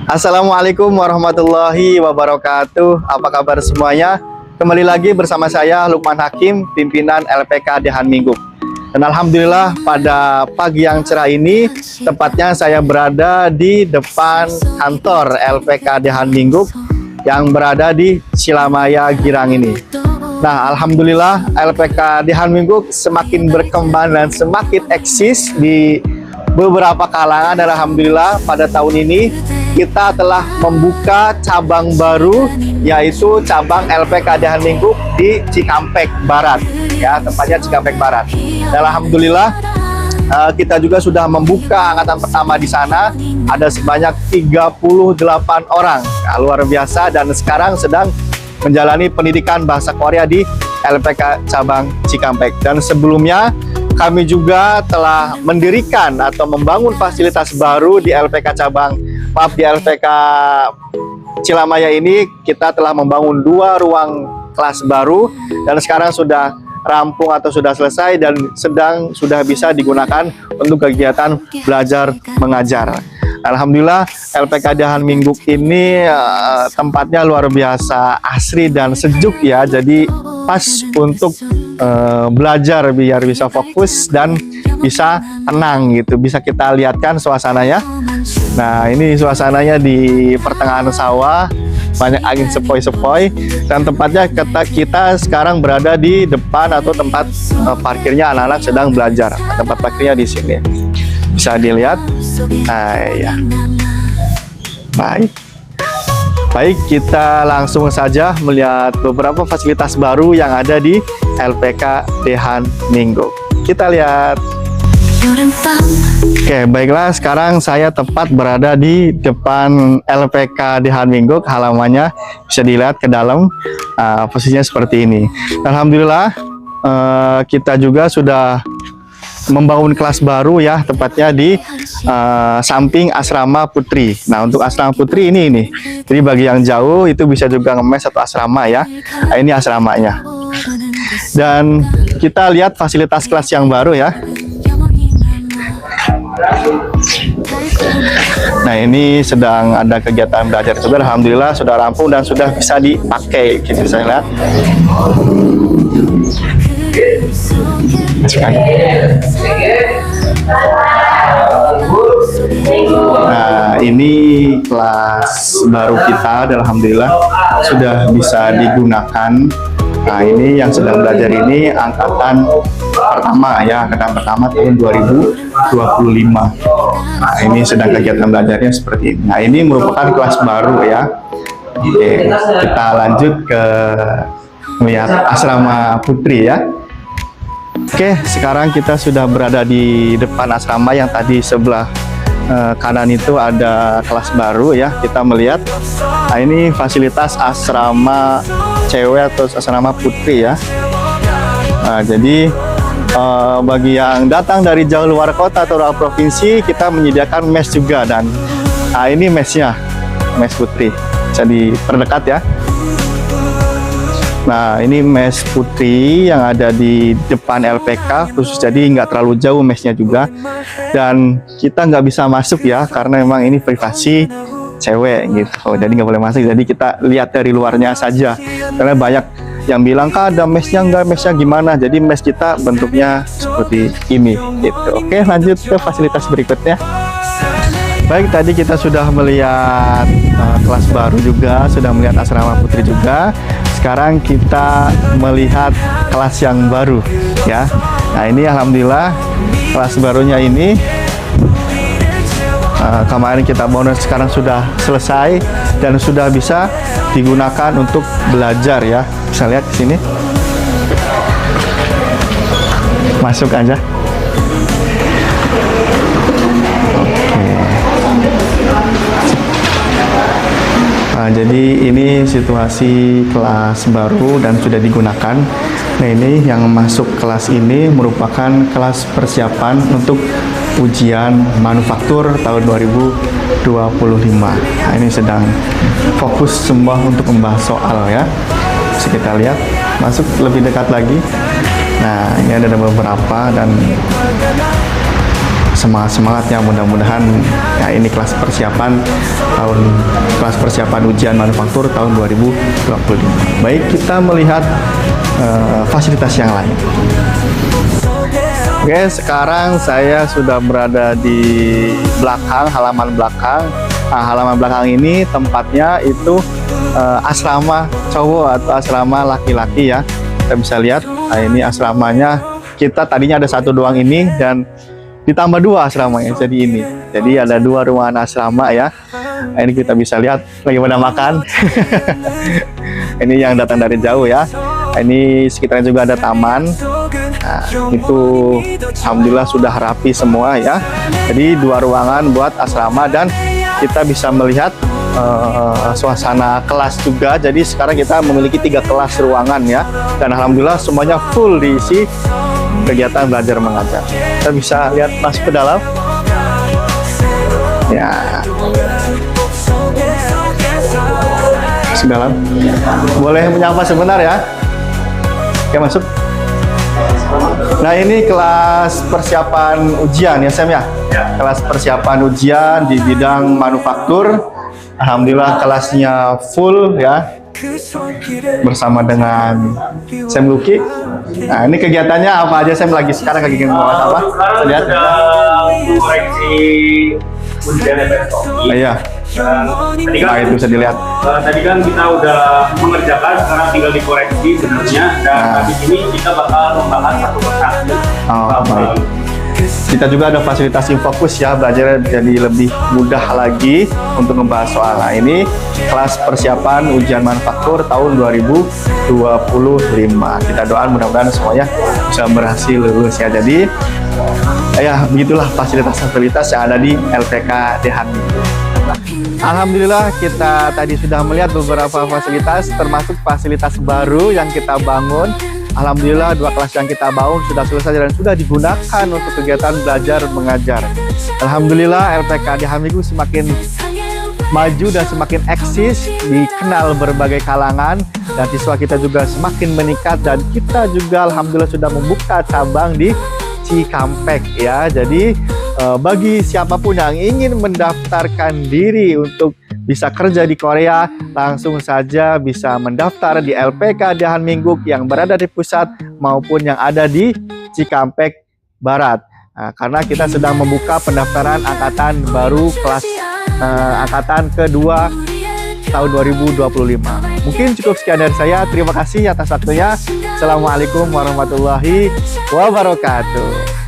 Assalamualaikum warahmatullahi wabarakatuh. Apa kabar semuanya? Kembali lagi bersama saya Lukman Hakim, pimpinan LPK Dehan Mingguk. Dan alhamdulillah pada pagi yang cerah ini, tepatnya saya berada di depan kantor LPK Dehan Mingguk yang berada di Silamaya Girang ini. Nah, alhamdulillah LPK Dehan Mingguk semakin berkembang dan semakin eksis di beberapa kalangan, dan alhamdulillah pada tahun ini kita telah membuka cabang baru, yaitu cabang LPK Dehan Mingguk di Cikampek Barat, ya, tempatnya Cikampek Barat. Dan alhamdulillah kita juga sudah membuka angkatan pertama di sana, ada sebanyak 38 orang, ya, luar biasa, dan sekarang sedang menjalani pendidikan bahasa Korea di LPK cabang Cikampek. Dan sebelumnya kami juga telah mendirikan atau membangun fasilitas baru di LPK cabang, di LPK Silamaya ini. Kita telah membangun 2 ruang kelas baru dan sekarang sudah rampung atau sudah selesai dan sudah bisa digunakan untuk kegiatan belajar mengajar. Alhamdulillah LPK Dehan Mingguk ini tempatnya luar biasa asri dan sejuk, ya, jadi pas untuk belajar biar bisa fokus dan bisa tenang gitu. Bisa kita lihatkan suasananya. Nah, ini suasananya di pertengahan sawah, banyak angin sepoi-sepoi, dan tempatnya kita sekarang berada di depan atau tempat parkirnya anak-anak sedang belajar. Tempat parkirnya di sini bisa dilihat. Nah, ya. Baik, kita langsung saja melihat beberapa fasilitas baru yang ada di LPK Dehan Mingguk. Kita lihat. Oke, baiklah, sekarang saya tepat berada di depan LPK Dehan Mingguk. Halamannya bisa dilihat ke dalam, posisinya seperti ini. Alhamdulillah kita juga sudah membangun kelas baru, ya, tepatnya di samping asrama putri. Nah, untuk asrama putri ini jadi bagi yang jauh itu bisa juga ngemes atau asrama, ya. Nah, ini asramanya. Dan kita lihat fasilitas kelas yang baru, ya. Nah, ini sedang ada kegiatan belajar juga. Alhamdulillah sudah rampung dan sudah bisa dipakai, gitu saya lihat. Nah, ini kelas baru kita, alhamdulillah sudah bisa digunakan. Nah, ini yang sedang belajar ini angkatan pertama, ya, angkatan pertama tahun 2025. Nah, ini sedang kegiatan belajarnya seperti ini. Nah, ini merupakan kelas baru, ya. Oke, kita lanjut ke melihat asrama putri, ya. Oke, sekarang kita sudah berada di depan asrama yang tadi sebelah kanan itu ada kelas baru, ya. Kita melihat, nah, ini fasilitas asrama cewek atau asrama putri, ya. Nah, jadi bagi yang datang dari jauh luar kota atau luar provinsi, kita menyediakan mes juga. Dan ini mesnya, mes putri, bisa diperdekat, ya. Nah, ini mes putri yang ada di depan LPK khusus, jadi nggak terlalu jauh mesnya juga. Dan kita nggak bisa masuk, ya, karena memang ini privasi cewek gitu, jadi nggak boleh masuk. Jadi kita lihat dari luarnya saja, karena banyak yang bilang, Kak, ada mesnya nggak, mesnya gimana. Jadi mes kita bentuknya seperti ini gitu. Oke, lanjut ke fasilitas berikutnya. Baik, tadi kita sudah melihat kelas baru juga, sudah melihat asrama putri juga. Sekarang kita melihat kelas yang baru, ya. Nah, ini alhamdulillah kelas barunya ini kemarin kita bonus, sekarang sudah selesai dan sudah bisa digunakan untuk belajar, ya. Bisa lihat di sini. Masuk aja. Jadi ini situasi kelas baru dan sudah digunakan. Nah, ini yang masuk kelas ini merupakan kelas persiapan untuk ujian manufaktur tahun 2025. Nah, ini sedang fokus semua untuk membahas soal, ya. Bisa kita lihat, masuk lebih dekat lagi. Nah, ini ada beberapa dan semangat-semangatnya, mudah-mudahan ya ini kelas persiapan tahun persiapan ujian manufaktur tahun 2025. Baik, kita melihat fasilitas yang lain. Oke, sekarang saya sudah berada di belakang, halaman belakang. Nah, halaman belakang ini tempatnya itu asrama cowok atau asrama laki-laki ya. Kita bisa lihat, nah ini asramanya. Kita tadinya ada satu doang ini dan ditambah 2 asramanya jadi ini. Jadi ada 2 ruangan asrama ya. Nah, ini kita bisa lihat lagi pada makan. Ini yang datang dari jauh ya. Nah, ini sekitarnya juga ada taman. Nah, itu alhamdulillah sudah rapi semua ya. Jadi 2 ruangan buat asrama dan kita bisa melihat suasana kelas juga. Jadi sekarang kita memiliki 3 kelas ruangan ya. Dan alhamdulillah semuanya full diisi kegiatan belajar mengajar. Kita bisa lihat masuk ke dalam. Ya. Masuk ke dalam. Boleh menyapa sebentar ya. Oke, masuk. Nah, ini kelas persiapan ujian ya Sam ya. Kelas persiapan ujian di bidang manufaktur. Alhamdulillah kelasnya full ya, bersama dengan Sam Luki. Nah, ini kegiatannya apa aja Sam lagi sekarang lagi membahas apa? Lihat. Koreksi ujian FSOI. Iya. Tadi kan, nah, itu bisa dilihat. Tadi kan kita udah mengerjakan, sekarang tinggal dikoreksi sebenarnya. Dan habis ini kita bakal membahas satu persatu. Oh, baik. Kita juga ada fasilitas Infokus ya, belajar jadi lebih mudah lagi untuk membahas soal. Nah, ini kelas persiapan ujian manufaktur tahun 2025. Kita doakan mudah-mudahan semuanya bisa berhasil lulus ya. Jadi ya begitulah fasilitas-fasilitas yang ada di LPK Dehan Minggu. Alhamdulillah kita tadi sudah melihat beberapa fasilitas, termasuk fasilitas baru yang kita bangun. Alhamdulillah 2 kelas yang kita bangun sudah selesai dan sudah digunakan untuk kegiatan belajar mengajar. Alhamdulillah LPK Dehan Minggu semakin maju dan semakin eksis, dikenal berbagai kalangan, dan siswa kita juga semakin meningkat, dan kita juga alhamdulillah sudah membuka cabang di Cikampek ya. Jadi bagi siapapun yang ingin mendaftarkan diri untuk bisa kerja di Korea, langsung saja bisa mendaftar di LPK Dehan Minggu yang berada di pusat maupun yang ada di Cikampek Barat. Nah, karena kita sedang membuka pendaftaran angkatan baru kelas angkatan kedua tahun 2025. Mungkin cukup sekian dari saya. Terima kasih atas waktunya. Assalamualaikum warahmatullahi wabarakatuh.